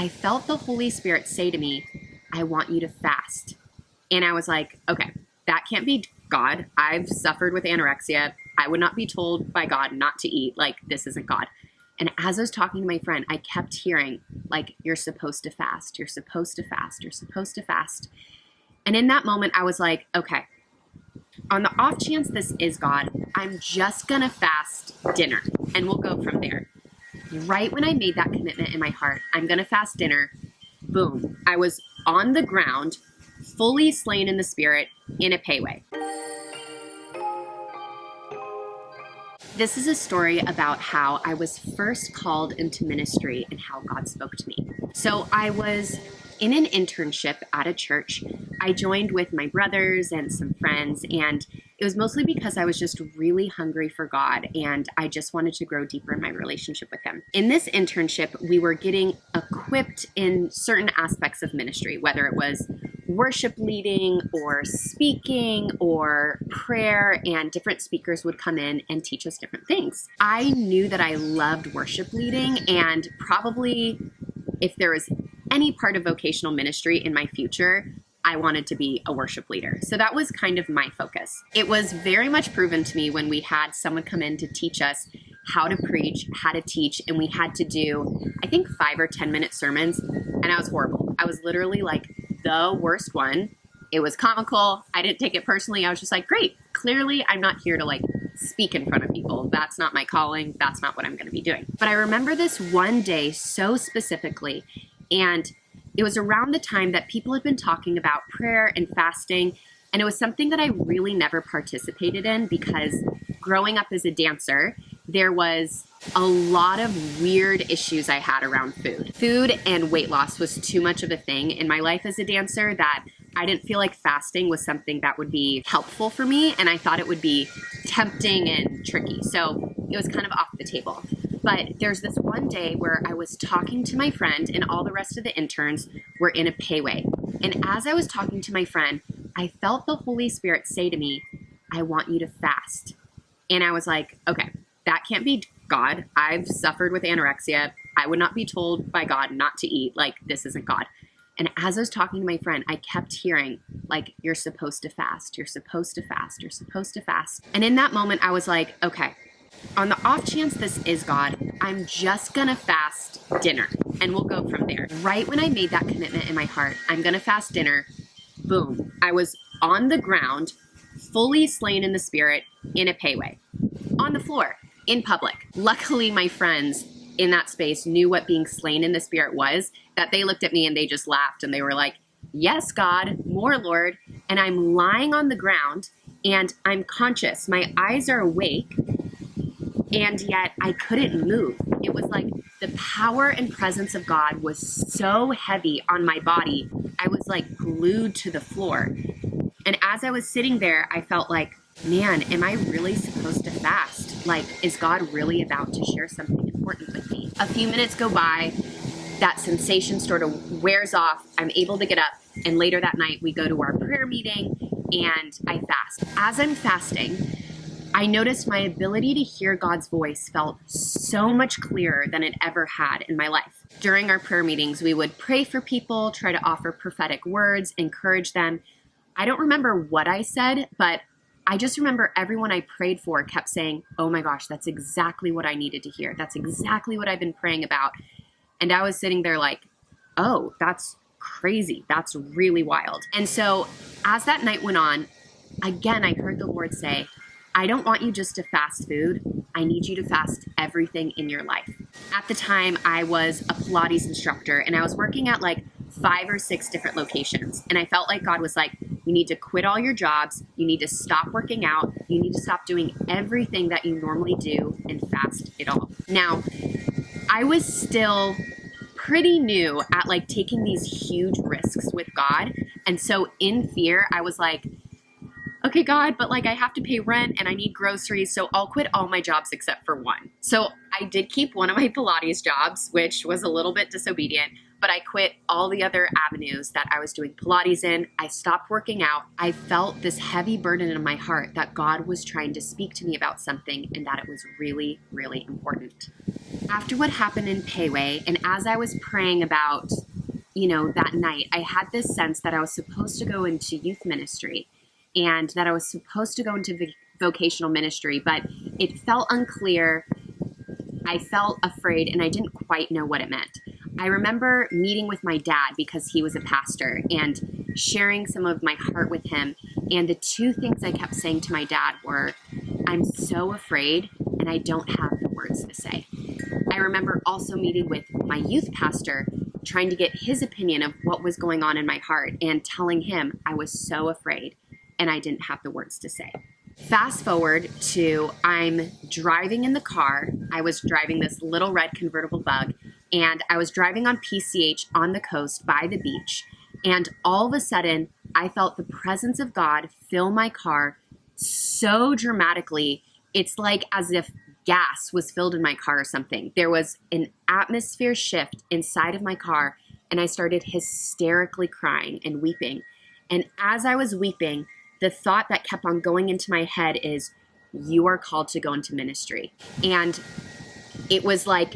I felt the Holy Spirit say to me, I want you to fast. And I was like, okay, that can't be God. I've suffered with anorexia. I would not be told by God not to eat. Like, this isn't God. And as I was talking to my friend, I kept hearing, like, you're supposed to fast. You're supposed to fast. You're supposed to fast. And in that moment, I was like, okay, on the off chance this is God, I'm just going to fast dinner and we'll go from there. Right when I made that commitment in my heart, I'm going to fast dinner, boom, I was on the ground, fully slain in the spirit, in a payway. This is a story about how I was first called into ministry and how God spoke to me. So I was in an internship at a church. I joined with my brothers and some friends, and it was mostly because I was just really hungry for God and I just wanted to grow deeper in my relationship with Him. In this internship, we were getting equipped in certain aspects of ministry, whether it was worship leading or speaking or prayer, and different speakers would come in and teach us different things. I knew that I loved worship leading, and probably if there was any part of vocational ministry in my future, I wanted to be a worship leader. So that was kind of my focus. It was very much proven to me when we had someone come in to teach us how to preach, how to teach, and we had to do, I think, 5 or 10-minute sermons, and I was horrible. I was literally like the worst one. It was comical. I didn't take it personally. I was just like, great, clearly I'm not here to like speak in front of people. That's not my calling. That's not what I'm going to be doing. But I remember this one day so specifically, and it was around the time that people had been talking about prayer and fasting, and it was something that I really never participated in because growing up as a dancer, there was a lot of weird issues I had around food. Food and weight loss was too much of a thing in my life as a dancer that I didn't feel like fasting was something that would be helpful for me, and I thought it would be tempting and tricky. So it was kind of off the table. But there's this one day where I was talking to my friend and all the rest of the interns were in a payway. And as I was talking to my friend, I felt the Holy Spirit say to me, I want you to fast. And I was like, okay, that can't be God. I've suffered with anorexia. I would not be told by God not to eat. Like, this isn't God. And as I was talking to my friend, I kept hearing, like, you're supposed to fast. You're supposed to fast. You're supposed to fast. And in that moment, I was like, okay, on the off chance this is God, I'm just going to fast dinner and we'll go from there. Right when I made that commitment in my heart, I'm going to fast dinner, boom, I was on the ground, fully slain in the spirit, in a payway, on the floor, in public. Luckily, my friends in that space knew what being slain in the spirit was, that they looked at me and they just laughed and they were like, yes, God, more Lord. And I'm lying on the ground and I'm conscious. My eyes are awake. And yet I couldn't move. It was like the power and presence of God was so heavy on my body. I was like glued to the floor. And as I was sitting there, I felt like, man, am I really supposed to fast? Like, is God really about to share something important with me? A few minutes go by, that sensation sort of wears off. I'm able to get up. And later that night, we go to our prayer meeting and I fast. As I'm fasting, I noticed my ability to hear God's voice felt so much clearer than it ever had in my life. During our prayer meetings, we would pray for people, try to offer prophetic words, encourage them. I don't remember what I said, but I just remember everyone I prayed for kept saying, oh my gosh, that's exactly what I needed to hear. That's exactly what I've been praying about. And I was sitting there like, oh, that's crazy. That's really wild. And so as that night went on, again, I heard the Lord say, I don't want you just to fast food. I need you to fast everything in your life. At the time, I was a Pilates instructor and I was working at like 5 or 6 different locations. And I felt like God was like, you need to quit all your jobs. You need to stop working out. You need to stop doing everything that you normally do and fast it all. Now, I was still pretty new at like taking these huge risks with God. And so in fear, I was like, okay, God, but like I have to pay rent and I need groceries, so I'll quit all my jobs except for one. So I did keep one of my Pilates jobs, which was a little bit disobedient, but I quit all the other avenues that I was doing Pilates in. I stopped working out. I felt this heavy burden in my heart that God was trying to speak to me about something and that it was really, really important. After what happened in Payway, and as I was praying about, that night, I had this sense that I was supposed to go into youth ministry and that I was supposed to go into vocational ministry, but it felt unclear. I felt afraid and I didn't quite know what it meant. I remember meeting with my dad because he was a pastor and sharing some of my heart with him. And the two things I kept saying to my dad were, I'm so afraid and I don't have the words to say. I remember also meeting with my youth pastor, trying to get his opinion of what was going on in my heart and telling him I was so afraid and I didn't have the words to say. Fast forward to I'm driving in the car. I was driving this little red convertible Bug, and I was driving on PCH on the coast by the beach. And all of a sudden, I felt the presence of God fill my car so dramatically. It's like as if gas was filled in my car or something. There was an atmosphere shift inside of my car, and I started hysterically crying and weeping. And as I was weeping, the thought that kept on going into my head is, you are called to go into ministry. And it was like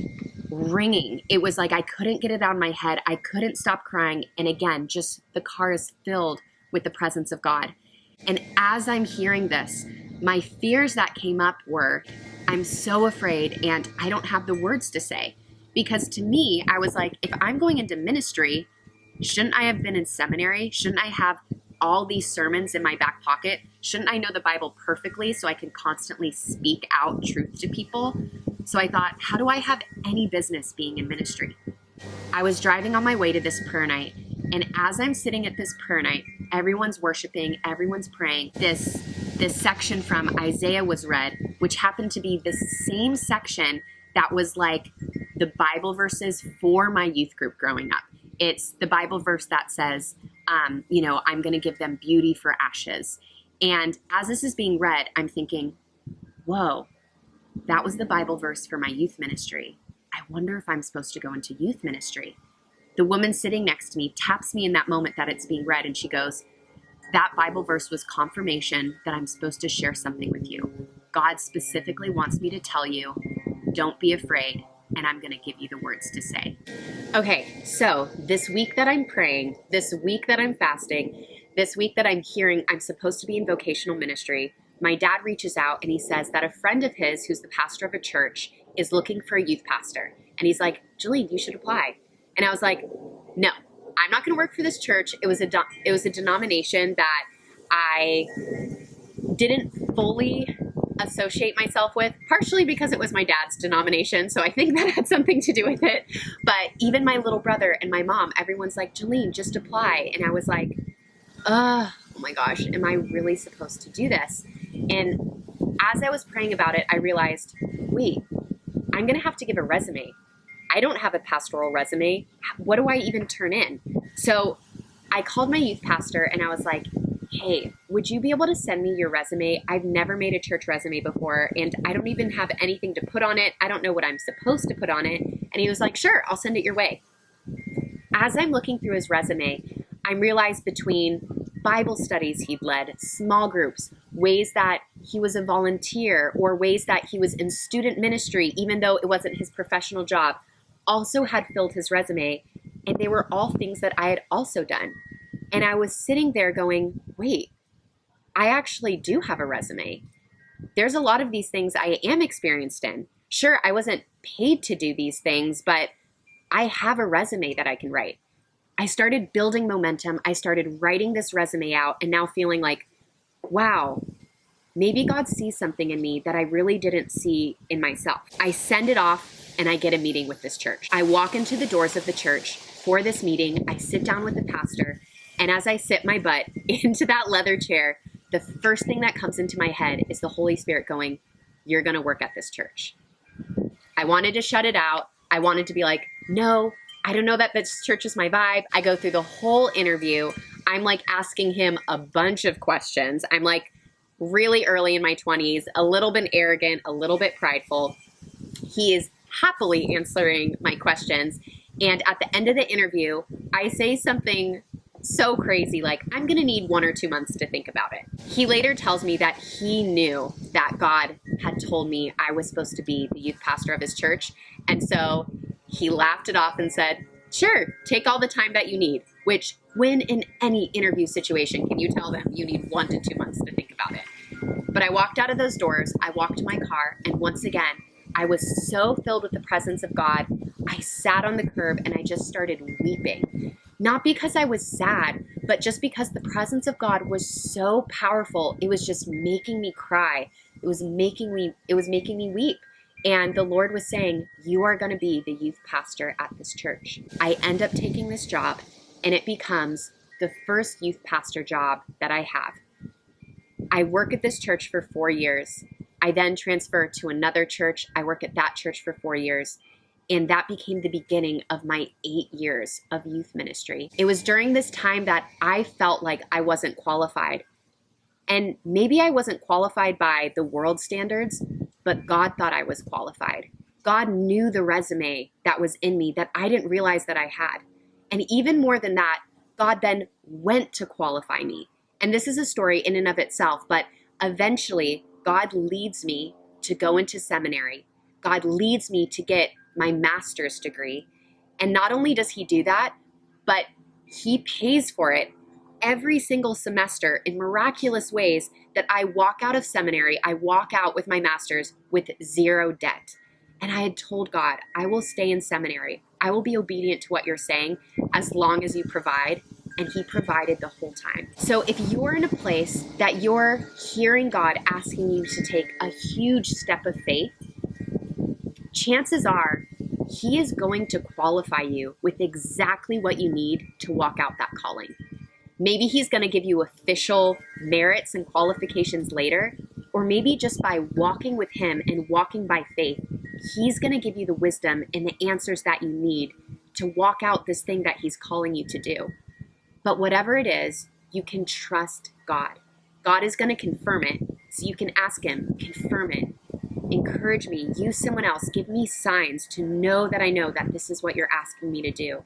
ringing. It was like I couldn't get it out of my head. I couldn't stop crying. And again, just the car is filled with the presence of God. And as I'm hearing this, my fears that came up were, I'm so afraid and I don't have the words to say. Because to me, I was like, if I'm going into ministry, shouldn't I have been in seminary? Shouldn't I have all these sermons in my back pocket? Shouldn't I know the Bible perfectly so I can constantly speak out truth to people? So I thought, how do I have any business being in ministry? I was driving on my way to this prayer night, and as I'm sitting at this prayer night, everyone's worshiping, everyone's praying. This section from Isaiah was read, which happened to be the same section that was like the Bible verses for my youth group growing up. It's the Bible verse that says, I'm going to give them beauty for ashes. And as this is being read, I'm thinking, whoa, that was the Bible verse for my youth ministry. I wonder if I'm supposed to go into youth ministry. The woman sitting next to me taps me in that moment that it's being read, and she goes, that Bible verse was confirmation that I'm supposed to share something with you. God specifically wants me to tell you, don't be afraid, and I'm going to give you the words to say. Okay, so this week that I'm praying, this week that I'm fasting, this week that I'm hearing I'm supposed to be in vocational ministry, my dad reaches out and he says that a friend of his who's the pastor of a church is looking for a youth pastor. And he's like, Jolene, you should apply. And I was like, no, I'm not going to work for this church. It was a denomination that I didn't fully associate myself with, partially because it was my dad's denomination. So I think that had something to do with it. But even my little brother and my mom, everyone's like, Jolene, just apply. And I was like, oh my gosh, am I really supposed to do this? And as I was praying about it, I realized, wait, I'm going to have to give a resume. I don't have a pastoral resume. What do I even turn in? So I called my youth pastor and I was like, hey, would you be able to send me your resume? I've never made a church resume before, and I don't even have anything to put on it. I don't know what I'm supposed to put on it. And he was like, sure, I'll send it your way. As I'm looking through his resume, I realized between Bible studies he'd led, small groups, ways that he was a volunteer, or ways that he was in student ministry, even though it wasn't his professional job, also had filled his resume. And they were all things that I had also done. And I was sitting there going, wait, I actually do have a resume. There's a lot of these things I am experienced in. Sure, I wasn't paid to do these things, but I have a resume that I can write. I started building momentum. I started writing this resume out and now feeling like, wow, maybe God sees something in me that I really didn't see in myself. I send it off and I get a meeting with this church. I walk into the doors of the church for this meeting. I sit down with the pastor. And as I sit my butt into that leather chair, the first thing that comes into my head is the Holy Spirit going, you're going to work at this church. I wanted to shut it out. I wanted to be like, no, I don't know that this church is my vibe. I go through the whole interview. I'm like asking him a bunch of questions. I'm like really early in my 20s, a little bit arrogant, a little bit prideful. He is happily answering my questions. And at the end of the interview, I say something so crazy, like, I'm gonna need 1 or 2 months to think about it. He later tells me that he knew that God had told me I was supposed to be the youth pastor of his church. And so he laughed it off and said, sure, take all the time that you need, which when in any interview situation, can you tell them you need 1 to 2 months to think about it? But I walked out of those doors, I walked to my car, and once again, I was so filled with the presence of God, I sat on the curb and I just started weeping. Not because I was sad, but just because the presence of God was so powerful. It was just making me cry. It was making me weep. And the Lord was saying, you are going to be the youth pastor at this church. I end up taking this job, and it becomes the first youth pastor job that I have. I work at this church for 4 years. I then transfer to another church. I work at that church for 4 years. And that became the beginning of my 8 years of youth ministry. It was during this time that I felt like I wasn't qualified. And maybe I wasn't qualified by the world standards, but God thought I was qualified. God knew the resume that was in me that I didn't realize that I had. And even more than that, God then went to qualify me. And this is a story in and of itself, but eventually God leads me to go into seminary. God leads me to get my master's degree. And not only does he do that, but he pays for it every single semester in miraculous ways that I walk out of seminary, I walk out with my master's with 0 debt. And I had told God, I will stay in seminary. I will be obedient to what you're saying as long as you provide. And he provided the whole time. So if you're in a place that you're hearing God asking you to take a huge step of faith, chances are he is going to qualify you with exactly what you need to walk out that calling. Maybe he's going to give you official merits and qualifications later, or maybe just by walking with him and walking by faith, he's going to give you the wisdom and the answers that you need to walk out this thing that he's calling you to do. But whatever it is, you can trust God. God is going to confirm it, so you can ask him, confirm it. Encourage me, use someone else, give me signs to know that this is what you're asking me to do.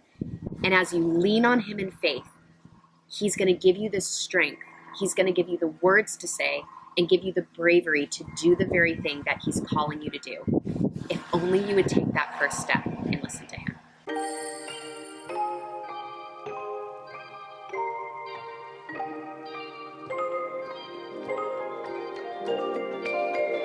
And as you lean on him in faith, he's going to give you the strength. He's going to give you the words to say and give you the bravery to do the very thing that he's calling you to do. If only you would take that first step and listen to him.